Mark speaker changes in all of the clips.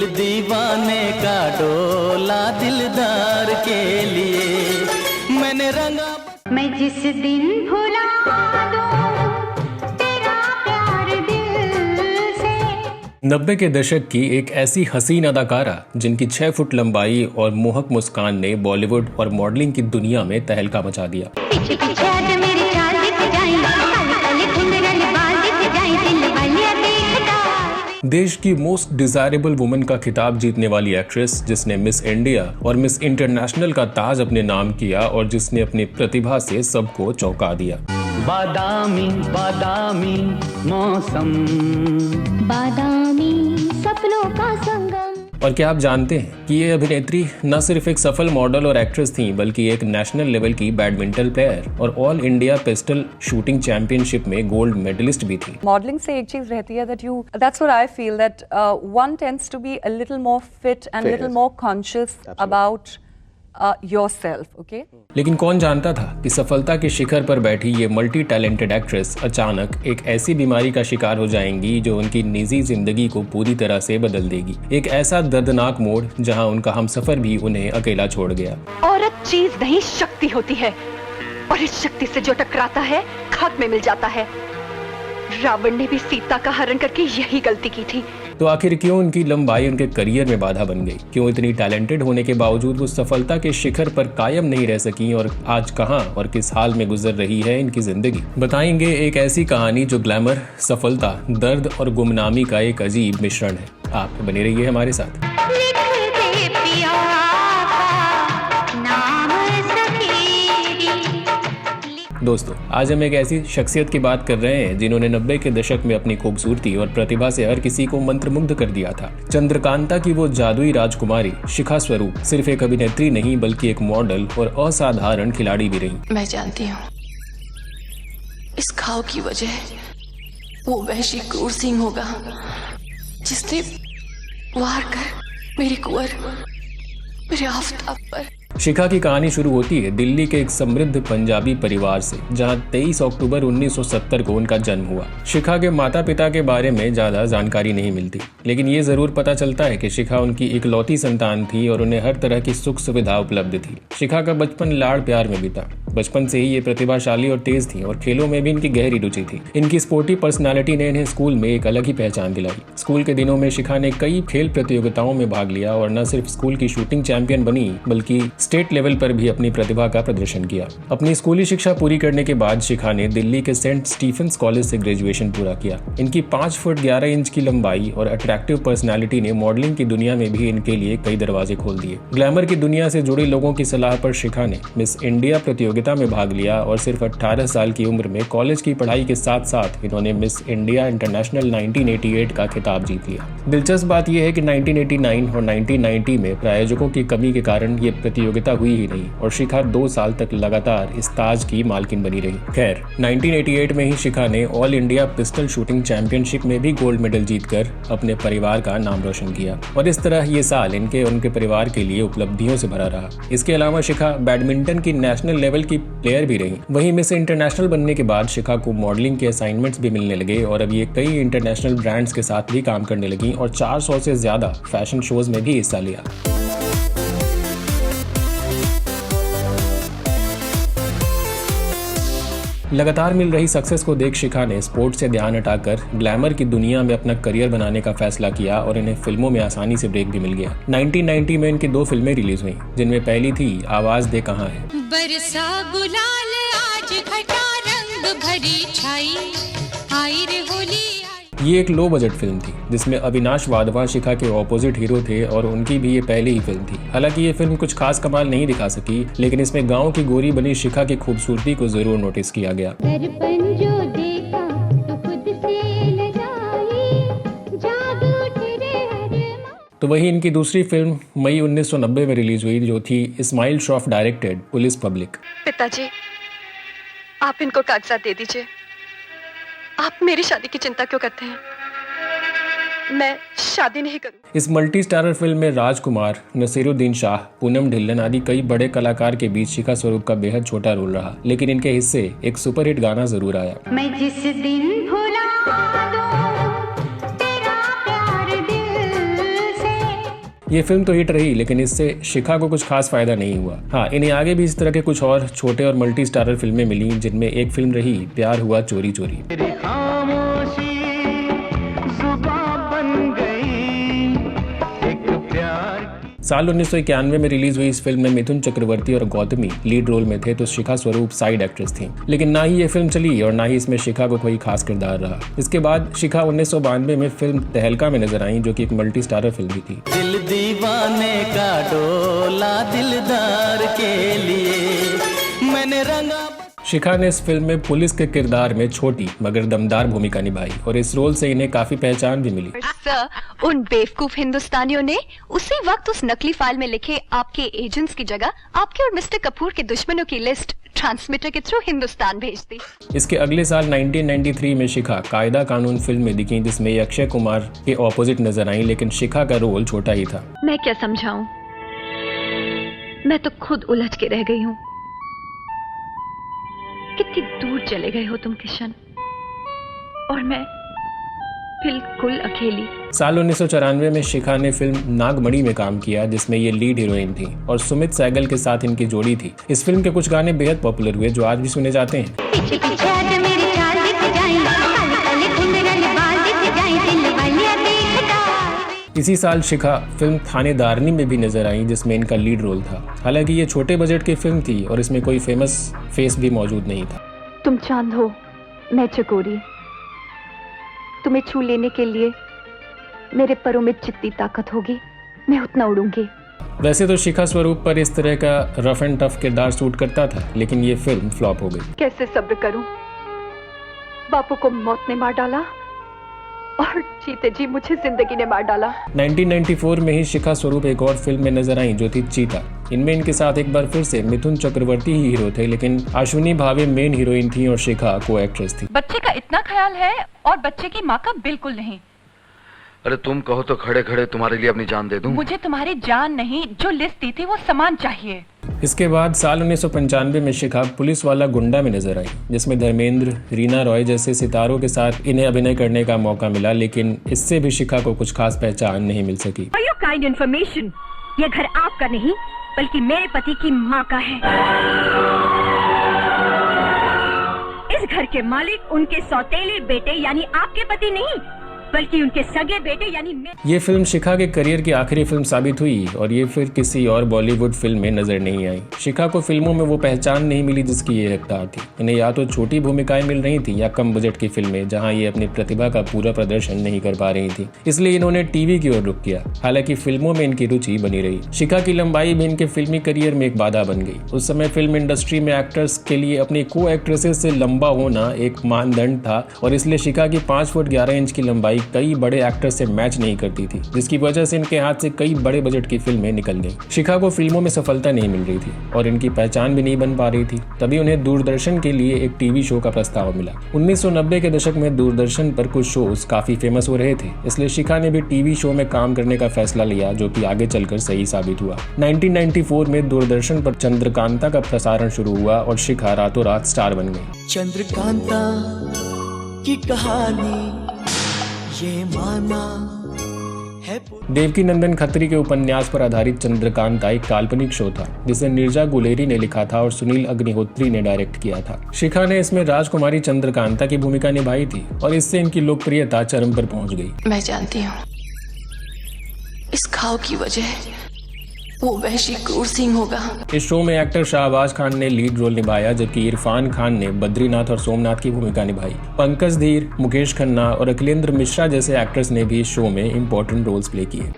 Speaker 1: दिल दीवाने का डोला दिलदार के लिए मैंने रंगा।
Speaker 2: मैं जिस दिन भुला दूं तेरा प्यार दिल से।
Speaker 3: 90 के दशक की एक ऐसी हसीन अदाकारा जिनकी 6 फुट लंबाई और मोहक मुस्कान ने बॉलीवुड और मॉडलिंग की दुनिया में तहलका मचा दिया।
Speaker 2: पीछे पीछे आज मेरे चाल दिख जाए, काले काले घुंघराले बाल दिख जाए, दिल वालिया देखता।
Speaker 3: देश की मोस्ट डिजायरेबल वुमन का खिताब जीतने वाली एक्ट्रेस जिसने मिस इंडिया और मिस इंटरनेशनल का ताज अपने नाम किया और जिसने अपनी प्रतिभा से सबको चौंका दिया।
Speaker 1: बादामी बादामी मौसम,
Speaker 2: बादामी सपनों का संगम।
Speaker 3: और क्या आप जानते हैं कि ये अभिनेत्री न सिर्फ एक सफल मॉडल और एक्ट्रेस थी बल्कि एक नेशनल लेवल की बैडमिंटन प्लेयर और all India pistol shooting championship में गोल्ड मेडलिस्ट भी थी।
Speaker 4: मॉडलिंग से एक चीज रहती है that's what I feel, that one tends to be a little more fit and little more conscious about yourself, okay?
Speaker 3: लेकिन कौन जानता था कि सफलता के शिखर पर बैठी ये मल्टी टैलेंटेड एक्ट्रेस अचानक एक ऐसी बीमारी का शिकार हो जाएंगी जो उनकी निजी जिंदगी को पूरी तरह से बदल देगी। एक ऐसा दर्दनाक मोड़ जहां उनका हमसफर भी उन्हें अकेला छोड़ गया।
Speaker 5: औरत चीज नहीं शक्ति होती है, और इस शक्ति से जो टकराता है खाक में मिल जाता है। रावण ने भी सीता का हरण करके यही गलती की थी।
Speaker 3: तो आखिर क्यों उनकी लंबाई उनके करियर में बाधा बन गई? क्यों इतनी टैलेंटेड होने के बावजूद वो सफलता के शिखर पर कायम नहीं रह सकी और आज कहां और किस हाल में गुजर रही है इनकी जिंदगी? बताएंगे एक ऐसी कहानी जो ग्लैमर, सफलता, दर्द और गुमनामी का एक अजीब मिश्रण है। आप बने रहिए हमारे साथ। दोस्तों, आज हम एक ऐसी शख्सियत की बात कर रहे हैं जिन्होंने 90 के दशक में अपनी खूबसूरती और प्रतिभा से हर किसी को मंत्रमुग्ध कर दिया था। चंद्रकांता की वो जादुई राजकुमारी शिखा स्वरूप सिर्फ एक अभिनेत्री नहीं बल्कि एक मॉडल और असाधारण खिलाड़ी भी रही।
Speaker 6: मैं जानती हूँ इस घाव की वजह वो वहशी क्रूर सिंह होगा जिसने वार कर मेरी कुंवर मेरे आफताब पर।
Speaker 3: शिखा की कहानी शुरू होती है दिल्ली के एक समृद्ध पंजाबी परिवार से जहां 23 अक्टूबर 1970 को उनका जन्म हुआ। शिखा के माता पिता के बारे में ज्यादा जानकारी नहीं मिलती, लेकिन ये जरूर पता चलता है कि शिखा उनकी इकलौती संतान थी और उन्हें हर तरह की सुख सुविधा उपलब्ध थी। शिखा का बचपन लाड़ प्यार में बीता। बचपन से ही ये प्रतिभाशाली और तेज थी और खेलों में भी इनकी गहरी रुचि थी। इनकी स्पोर्टी पर्सनालिटी ने इन्हें स्कूल में एक अलग ही पहचान दिलाई। स्कूल के दिनों में शिखा ने कई खेल प्रतियोगिताओं में भाग लिया और न सिर्फ स्कूल की शूटिंग चैंपियन बनी बल्कि स्टेट लेवल पर भी अपनी प्रतिभा का प्रदर्शन किया। अपनी स्कूली शिक्षा पूरी करने के बाद शिखा ने दिल्ली के सेंट स्टीफेंस कॉलेज से ग्रेजुएशन पूरा किया। इनकी 5 फुट 11 इंच की लंबाई और अट्रैक्टिव पर्सनालिटी ने मॉडलिंग की दुनिया में भी इनके लिए कई दरवाजे खोल दिए। ग्लैमर की दुनिया से जुड़े लोगों की सलाह पर शिखा ने मिस इंडिया प्रतियोगिता में भाग लिया और सिर्फ 18 साल की उम्र में कॉलेज की पढ़ाई के साथ साथ इन्होंने मिस इंडिया इंटरनेशनल 1988 का खिताब जीत लिया। दिलचस्प बात यह है कि 1989 और 1990 में प्रायोजकों की कमी के कारण ये प्रतियोगिता हुई ही नहीं और शिखा 2 साल तक लगातार इस ताज की मालकिन बनी रही। खैर, 1988 में ही शिखा ने all India pistol shooting championship में भी गोल्ड मेडल जीतकर अपने परिवार का नाम रोशन किया और इस तरह ये साल इनके उनके परिवार के लिए उपलब्धियों से भरा रहा। इसके अलावा शिखा बैडमिंटन की नेशनल लेवल की प्लेयर भी रही। वहीं मिस इंटरनेशनल बनने के बाद शिखा को मॉडलिंग के असाइनमेंट्स भी मिलने लगे और अब ये कई इंटरनेशनल ब्रांड्स के साथ भी काम करने लगी और 400 से ज्यादा फैशन शोज में भी हिस्सा लिया। लगातार मिल रही सक्सेस को देख शिखा ने स्पोर्ट्स से ध्यान हटाकर ग्लैमर की दुनिया में अपना करियर बनाने का फैसला किया और इन्हें फिल्मों में आसानी से ब्रेक भी मिल गया। 1990 में इनकी 2 फिल्में रिलीज हुई जिनमें पहली थी आवाज दे कहां है।
Speaker 7: बरसा गुलाल आज घटा रंग भरी छाई, आई रे होली।
Speaker 3: ये एक लो बजट फिल्म थी जिसमें अविनाश वाधवा शिखा के ऑपोजिट हीरो थे और उनकी भी ये पहली ही फिल्म थी। हालांकि ये फिल्म कुछ खास कमाल नहीं दिखा सकी, लेकिन इसमें गांव की गोरी बनी शिखा की खूबसूरती को जरूर नोटिस किया गया। तो वही इनकी दूसरी फिल्म मई 1990 में रिलीज हुई जो थी Ismail Shroff directed Police Public.
Speaker 5: पिताजी, आप इनको कागजात दे दीजिए। आप मेरी शादी की चिंता क्यों करते हैं? मैं शादी नहीं करूं।
Speaker 3: इस मल्टी स्टारर फिल्म में राजकुमार, नसीरुद्दीन शाह, पूनम ढिल्लन आदि कई बड़े कलाकार के बीच शिखा स्वरूप का बेहद छोटा रोल रहा, लेकिन इनके हिस्से एक सुपरहिट गाना जरूर आया।
Speaker 2: मैं जिस दिन भुला दूं तेरा प्यार दिल से।
Speaker 3: ये फिल्म तो हिट रही, लेकिन इससे शिखा को कुछ खास फायदा नहीं हुआ। हाँ, इन्हें आगे भी इस तरह के कुछ और छोटे और मल्टी स्टारर फिल्में मिली, जिनमें एक फिल्म रही प्यार हुआ चोरी चोरी।
Speaker 1: तेरी खामोशी जुबां बन गई एक प्यार।
Speaker 3: साल 1991 में रिलीज हुई इस फिल्म में मिथुन चक्रवर्ती और गौतमी लीड रोल में थे, तो शिखा स्वरूप साइड एक्ट्रेस थी। लेकिन ना ही ये फिल्म चली और ना ही इसमें शिखा को कोई खास किरदार रहा। इसके बाद शिखा 1992 में फिल्म तहलका में नजर आई, जो कि एक मल्टी स्टारर फिल्म भी थी।
Speaker 1: दिल दीवाने का डोला दिलदार के लिए मैंने रंगा।
Speaker 3: शिखा ने इस फिल्म में पुलिस के किरदार में छोटी मगर दमदार भूमिका निभाई और इस रोल से इन्हें काफी पहचान भी मिली।
Speaker 5: सर, उन बेवकूफ हिंदुस्तानियों ने उसी वक्त उस नकली फाइल में लिखे आपके एजेंट्स की जगह आपके और मिस्टर कपूर के दुश्मनों की लिस्ट ट्रांसमीटर के थ्रू हिंदुस्तान भेज दी।
Speaker 3: इसके अगले साल 1993 में शिखा कायदा कानून फिल्म में दिखी, जिसमें अक्षय कुमार के ऑपोजिट नजर आई, लेकिन शिखा का रोल छोटा ही था।
Speaker 5: मैं क्या समझाऊं, मैं तो खुद उलझ के रह गई हूँ। कितनी दूर चले गए हो तुम किशन, और मैं बिल्कुल अकेली।
Speaker 3: साल 1994 में शिखा ने फिल्म नागमणि में काम किया, जिसमें ये लीड हीरोइन थी और सुमित सहगल के साथ इनकी जोड़ी थी। इस फिल्म के कुछ गाने बेहद पॉपुलर हुए, जो आज भी सुने जाते हैं।
Speaker 2: पीछे पीछे आजा मेरे चाल दिख जाए, काले काले घुंघराले बाल दिख जाए, दिल वालिया देखता।
Speaker 3: इसी साल शिखा फिल्म थानेदारनी में भी नजर आई, जिसमें इनका लीड रोल था। हालांकि ये छोटे बजट की फिल्म थी और इसमें कोई फेमस फेस भी मौजूद नहीं था।
Speaker 5: तुम चांद हो, मैं चकोरी। तुम्हें छू लेने के लिए मेरे परों में जितनी ताकत होगी मैं उतना उड़ूंगी।
Speaker 3: वैसे तो शिखा स्वरूप पर इस तरह का रफ एंड टफ किरदार सूट करता था, लेकिन ये फिल्म फ्लॉप हो गई।
Speaker 5: कैसे सब्र करूं, बापू को मौत ने मार डाला और जीते जी मुझे जिंदगी ने मार डाला।
Speaker 3: 1994 में ही शिखा स्वरूप एक और फिल्म में नजर आई, जो थी चीता। इनमें इनके साथ एक बार फिर से मिथुन चक्रवर्ती ही हीरो थे, लेकिन अश्विनी भावे मेन हीरोइन थी और शिखा को एक्ट्रेस थी।
Speaker 8: बच्चे का इतना ख्याल है और बच्चे की माँ का बिल्कुल नहीं।
Speaker 9: अरे तुम कहो तो खड़े खड़े तुम्हारे लिए अपनी जान दे दूं।
Speaker 8: मुझे तुम्हारी जान नहीं, जो लिस्ट दी थी वो सामान चाहिए।
Speaker 3: इसके बाद साल 1995 में शिखा पुलिस वाला गुंडा में नजर आई, जिसमें धर्मेंद्र, रीना रॉय जैसे सितारों के साथ इन्हें अभिनय करने का मौका मिला, लेकिन इससे भी शिखा को कुछ खास पहचान नहीं मिल सकी।
Speaker 10: For your kind information, ये घर आपका नहीं बल्कि मेरे पति की माँ का है। इस घर के मालिक उनके सौतेले बेटे यानी आपके पति नहीं, बल्कि उनके सगे बेटे यानी मैं।
Speaker 3: ये फिल्म शिखा के करियर की आखिरी फिल्म साबित हुई और ये फिर किसी और बॉलीवुड फिल्म में नजर नहीं आई। शिखा को फिल्मों में वो पहचान नहीं मिली जिसकी ये हकदार थी। इन्हें या तो छोटी भूमिकाएं मिल रही थी या कम बजट की फिल्में, जहां ये अपनी प्रतिभा का पूरा प्रदर्शन नहीं कर पा रही थी। इसलिए इन्होंने टीवी की ओर रुख किया। हालांकि फिल्मों में इनकी रुचि बनी रही। शिखा की लंबाई भी इनके फिल्मी करियर में एक बाधा बन गई। उस समय फिल्म इंडस्ट्री में एक्टर्स के लिए अपनी को एक्ट्रेसेस से लंबा होना एक मानदंड था और इसलिए शिखा की 5 फुट 11 इंच की लंबाई कई बड़े एक्टर्स से मैच नहीं करती थी, जिसकी वजह से इनके हाथ से कई बड़े बजट की फिल्में निकल गईं। शिखा को फिल्मों में सफलता नहीं मिल रही थी और इनकी पहचान भी नहीं बन पा रही थी। तभी उन्हें दूरदर्शन के लिए एक टीवी शो का प्रस्ताव मिला। 1990 के दशक में दूरदर्शन पर कुछ शोज काफी फेमस हो रहे थे, इसलिए शिखा ने भी टीवी शो में काम करने का फैसला लिया, जो कि आगे चलकर सही साबित हुआ। 1994 में दूरदर्शन पर चंद्रकांता का प्रसारण शुरू हुआ और शिखा रातों रात स्टार बन गई।
Speaker 11: चंद्रकांता की कहानी ये माना है।
Speaker 3: देवकी नंदन खत्री के उपन्यास पर आधारित चंद्रकांता एक काल्पनिक शो था, जिसे नीरजा गुलेरी ने लिखा था और सुनील अग्निहोत्री ने डायरेक्ट किया था। शिखा ने इसमें राजकुमारी चंद्रकांता की भूमिका निभाई थी और इससे इनकी लोकप्रियता चरम पर पहुंच गई।
Speaker 6: मैं जानती हूँ इस घाव की वजह वो वहशी क्रूर सिंह होगा।
Speaker 3: इस शो में एक्टर शाहबाज खान ने लीड रोल निभाया, जबकि इरफान खान ने बद्रीनाथ और सोमनाथ की भूमिका निभाई। पंकज धीर, मुकेश खन्ना और अखिलेंद्र मिश्रा जैसे एक्टर्स ने भी इस शो में इम्पोर्टेंट रोल्स प्ले किए।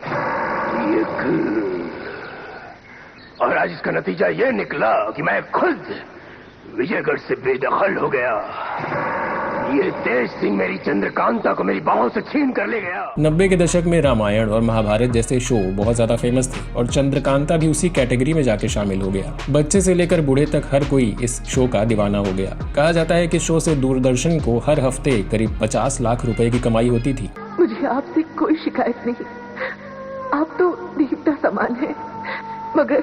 Speaker 12: और आज इसका नतीजा ये निकला कि मैं खुद विजयगढ़ से बेदखल हो गया। ये तेज सिंह मेरी चंद्रकांता को मेरी बाहों से छीन कर ले गया।
Speaker 3: 90 के दशक में रामायण और महाभारत जैसे शो बहुत ज्यादा फेमस थे और चंद्रकांता भी उसी कैटेगरी में जाके शामिल हो गया। बच्चे से लेकर बूढ़े तक हर कोई इस शो का दीवाना हो गया। कहा जाता है कि शो से दूरदर्शन को हर हफ्ते करीब 50 लाख रुपए की कमाई होती थी।
Speaker 5: मुझे आपसे कोई शिकायत नहीं, आप तो देवता समान है, मगर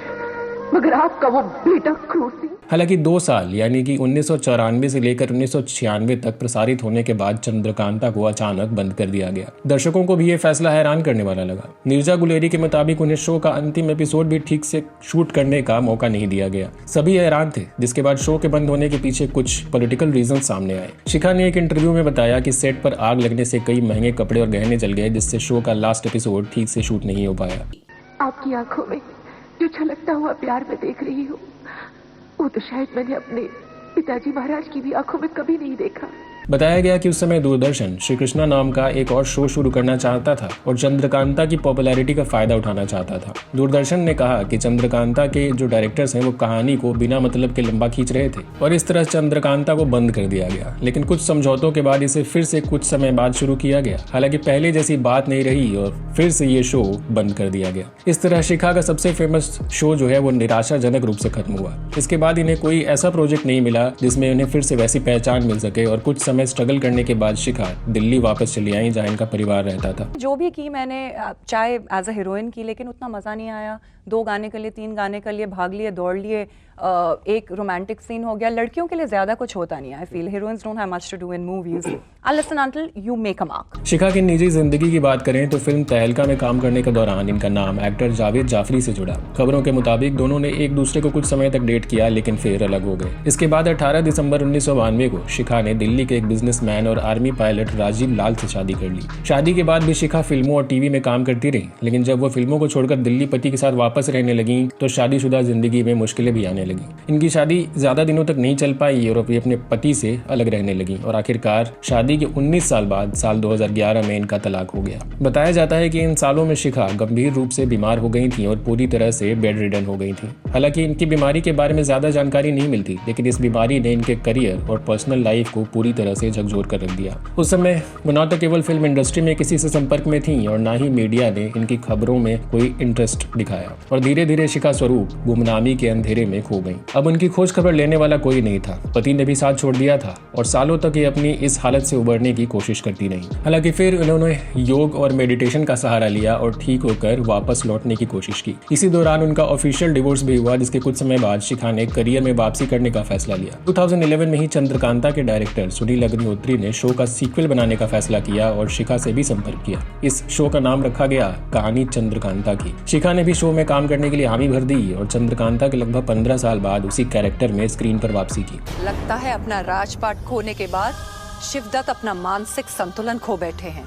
Speaker 6: मगर आपका वो बेटा क्रूर सिंह।
Speaker 3: हालांकि 2 साल यानी कि 1994 से लेकर 1996 तक प्रसारित होने के बाद चंद्रकांता को अचानक बंद कर दिया गया। दर्शकों को भी ये फैसला हैरान करने वाला लगा। नीरजा गुलेरी के मुताबिक उन्हें शो का अंतिम एपिसोड भी ठीक से शूट करने का मौका नहीं दिया गया। सभी हैरान थे, जिसके बाद शो के बंद होने के पीछे कुछ पॉलिटिकल रीजन सामने आए। शिखा ने एक इंटरव्यू में बताया कि सेट पर आग लगने से कई महंगे कपड़े और गहने जल गए, जिससे शो का लास्ट एपिसोड ठीक से शूट नहीं हो पाया।
Speaker 6: आपकी आंखों में जो छलकता हुआ प्यार मैं देख रही हूँ, वो तो शायद मैंने अपने पिताजी महाराज की भी आंखों में कभी नहीं देखा।
Speaker 3: बताया गया कि उस समय दूरदर्शन श्री कृष्णा नाम का एक और शो शुरू करना चाहता था और चंद्रकांता की पॉपुलैरिटी का फायदा उठाना चाहता था। दूरदर्शन ने कहा कि चंद्रकांता के जो डायरेक्टर्स हैं वो कहानी को बिना मतलब के लंबा खींच रहे थे और इस तरह चंद्रकांता को बंद कर दिया गया। लेकिन कुछ समझौतों के बाद इसे फिर से कुछ समय बाद शुरू किया गया। हालांकि पहले जैसी बात नहीं रही और फिर से ये शो बंद कर दिया गया। इस तरह शिखा का सबसे फेमस शो जो है वो निराशाजनक रूप से खत्म हुआ। इसके बाद इन्हें कोई ऐसा प्रोजेक्ट नहीं मिला जिसमें उन्हें फिर से वैसी पहचान मिल सके और कुछ समय स्ट्रगल करने के बाद शिखा दिल्ली वापस चली आई, जहां इनका परिवार रहता था।
Speaker 4: जो भी की मैंने, चाहे एज अ हीरोइन की, लेकिन उतना मजा नहीं आया। 2 गाने के लिए, 3 गाने के लिए भाग लिए, दौड़ लिए, एक रोमांटिक सीन हो गया। लड़कियों के लिए ज्यादा कुछ होता नहीं है। I feel heroines don't have much to do in movies unless and until you make a mark.
Speaker 3: Shikha की निजी जिंदगी की बात करें तो फिल्म तहलका में काम करने के दौरान इनका नाम एक्टर जावेद जाफरी से जुड़ा। खबरों के मुताबिक दोनों ने एक दूसरे को कुछ समय तक डेट किया, लेकिन फिर अलग हो गए। इसके बाद 18 दिसंबर 1992 को शिखा ने दिल्ली के एक बिजनेसमैन और आर्मी पायलट राजीव लाल से शादी कर ली। शादी के बाद भी शिखा फिल्मों और टीवी में काम करती रही, लेकिन जब वो फिल्मों को छोड़कर दिल्ली पति के साथ वापस रहने लगी तो शादीशुदा जिंदगी में मुश्किलें भी आने लगी। इनकी शादी ज्यादा दिनों तक नहीं चल पाई और वे अपने पति से अलग रहने लगी और आखिरकार शादी के 19 साल बाद साल 2011 में इनका तलाक हो गया। बताया जाता है कि इन सालों में शिखा गंभीर रूप से बीमार हो गई थी और पूरी तरह से बेड रिडन हो गई थी। हालांकि इनकी बीमारी के बारे में ज्यादा जानकारी नहीं मिलती, लेकिन इस बीमारी ने इनके करियर और पर्सनल लाइफ को पूरी तरह से झकझोर कर रख दिया। उस समय वो न तो केवल फिल्म इंडस्ट्री में किसी से संपर्क में थी और न ही मीडिया ने इनकी खबरों में कोई इंटरेस्ट दिखाया और धीरे धीरे शिखा स्वरूप गुमनामी के अंधेरे में खो गई। अब उनकी खोज खबर लेने वाला कोई नहीं था। पति ने भी साथ छोड़ दिया था और सालों तक ये अपनी इस हालत से उबरने की कोशिश करती रही। हालांकि फिर उन्होंने योग और मेडिटेशन का सहारा लिया और ठीक होकर वापस लौटने की कोशिश की। इसी दौरान उनका ऑफिशियल डिवोर्स भी हुआ, जिसके कुछ समय बाद शिखा ने करियर में वापसी करने का फैसला लिया। 2011 में ही चंद्रकांता के डायरेक्टर सुनील अग्निहोत्री ने शो का सीक्वल बनाने का फैसला किया और शिखा से भी संपर्क किया। इस शो का नाम रखा गया कहानी चंद्रकांता की। शिखा ने भी शो में काम करने के लिए हामी भर दी और चंद्रकांता के लगभग 15 साल बाद उसी कैरेक्टर में स्क्रीन पर वापसी की।
Speaker 13: लगता है अपना राजपाट खोने के बाद शिवदत्त अपना मानसिक संतुलन खो बैठे हैं,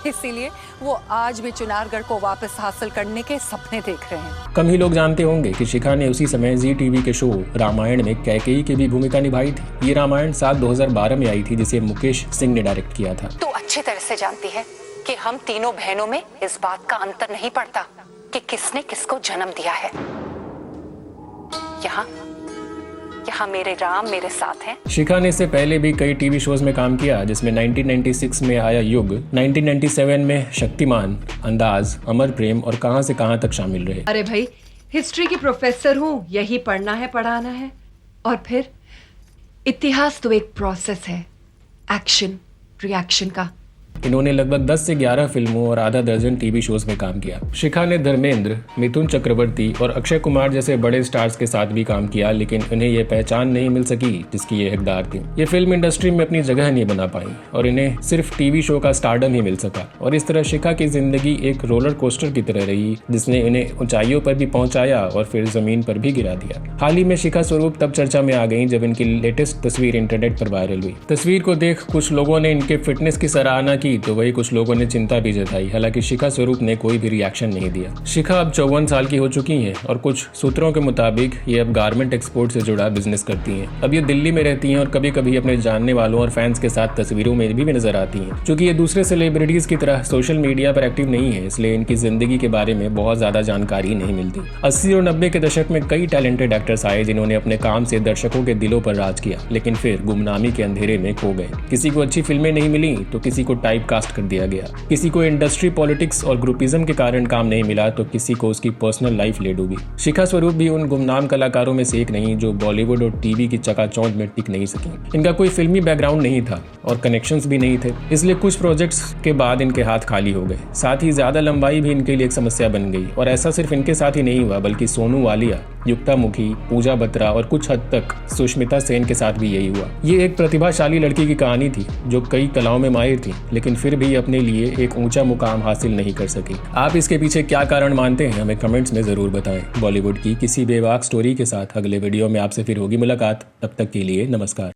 Speaker 13: इसीलिए वो आज भी चुनारगढ़ को वापस हासिल करने के सपने देख रहे हैं।
Speaker 3: कम ही लोग जानते होंगे कि शिखा ने उसी समय जी टीवी के शो रामायण में कैकेयी की भी भूमिका निभाई थी। ये रामायण साल 2012 में आई थी, जिसे मुकेश सिंह ने डायरेक्ट किया था।
Speaker 13: तो अच्छी तरह से जानती है कि हम तीनों बहनों में इस बात का अंतर नहीं पड़ता कि किसने किसको जन्म दिया है। यहाँ मेरे राम मेरे साथ हैं।
Speaker 3: शिखा ने इससे पहले भी कई टीवी शोज में काम किया, जिसमें 1996 में आया युग, 1997 में शक्तिमान, अंदाज, अमर प्रेम और कहां से कहां तक शामिल रहे।
Speaker 13: अरे भाई, हिस्ट्री की प्रोफेसर हूँ, यही पढ़ना है पढ़ाना है। और फिर इतिहास तो एक प्रोसेस है, एक्शन रिएक्शन का।
Speaker 3: इन्होंने लगभग 10 से 11 फिल्मों और आधा दर्जन टीवी शोज में काम किया। शिखा ने धर्मेंद्र, मिथुन चक्रवर्ती और अक्षय कुमार जैसे बड़े स्टार्स के साथ भी काम किया, लेकिन उन्हें ये पहचान नहीं मिल सकी जिसकी ये हकदार थी। ये फिल्म इंडस्ट्री में अपनी जगह नहीं बना पाई और इन्हें सिर्फ टीवी शो का स्टारडम ही मिल सका। और इस तरह शिखा की जिंदगी एक रोलर कोस्टर की तरह रही, जिसने इन्हें ऊंचाइयों पर भी पहुंचाया और फिर जमीन पर भी गिरा दिया। हाल ही में शिखा स्वरूप तब चर्चा में आ गई जब इनकी लेटेस्ट तस्वीर इंटरनेट पर वायरल हुई। तस्वीर को देख कुछ लोगों ने इनके फिटनेस की सराहना की तो वही कुछ लोगों ने चिंता भी जताई। हालांकि शिखा स्वरूप ने कोई भी रिएक्शन नहीं दिया। शिखा अब 54 साल की हो चुकी हैं और कुछ सूत्रों के मुताबिक ये अब गारमेंट एक्सपोर्ट से जुड़ा बिजनेस करती हैं। अब ये दिल्ली में रहती हैं और कभी कभी अपने जानने वालों और फैंस के साथ तस्वीरों में भी नजर आती हैं। चूंकि ये दूसरे सेलिब्रिटीज की तरह सोशल मीडिया पर एक्टिव नहीं है, इसलिए इनकी जिंदगी के बारे में बहुत ज्यादा जानकारी नहीं मिलती। 80 और 90 के दशक में कई टैलेंटेड एक्टर्स आए जिन्होंने अपने काम से दर्शकों के दिलों पर राज किया, लेकिन फिर गुमनामी के अंधेरे में खो गए। किसी को अच्छी फिल्में नहीं मिली तो किसी को टाइप कास्ट कर दिया गया, किसी को इंडस्ट्री पॉलिटिक्स और ग्रुपिज्म के कारण काम नहीं मिला तो किसी को उसकी पर्सनल लाइफ ले डूबी। शिखा स्वरूप भी उन गुमनाम कलाकारों में से एक नहीं जो बॉलीवुड और टीवी की चकाचौंध में टिक नहीं सकी। इनका कोई फिल्मी बैकग्राउंड नहीं था और कनेक्शंस भी नहीं थे, इसलिए कुछ प्रोजेक्ट्स के बाद इनके हाथ खाली हो गए। साथ ही ज्यादा लंबाई भी इनके लिए एक समस्या बन गई और ऐसा सिर्फ इनके साथ ही नहीं हुआ बल्कि सोनू वालिया, युक्ता मुखी, पूजा बत्रा और कुछ हद तक सुष्मिता सेन के साथ भी यही हुआ। ये एक प्रतिभाशाली लड़की की कहानी थी जो कई कलाओं में माहिर थी, लेकिन फिर भी अपने लिए एक ऊंचा मुकाम हासिल नहीं कर सकी। आप इसके पीछे क्या कारण मानते हैं, हमें कमेंट्स में जरूर बताएं। बॉलीवुड की किसी बेबाक स्टोरी के साथ अगले वीडियो में आपसे फिर होगी मुलाकात। तब तक के लिए नमस्कार।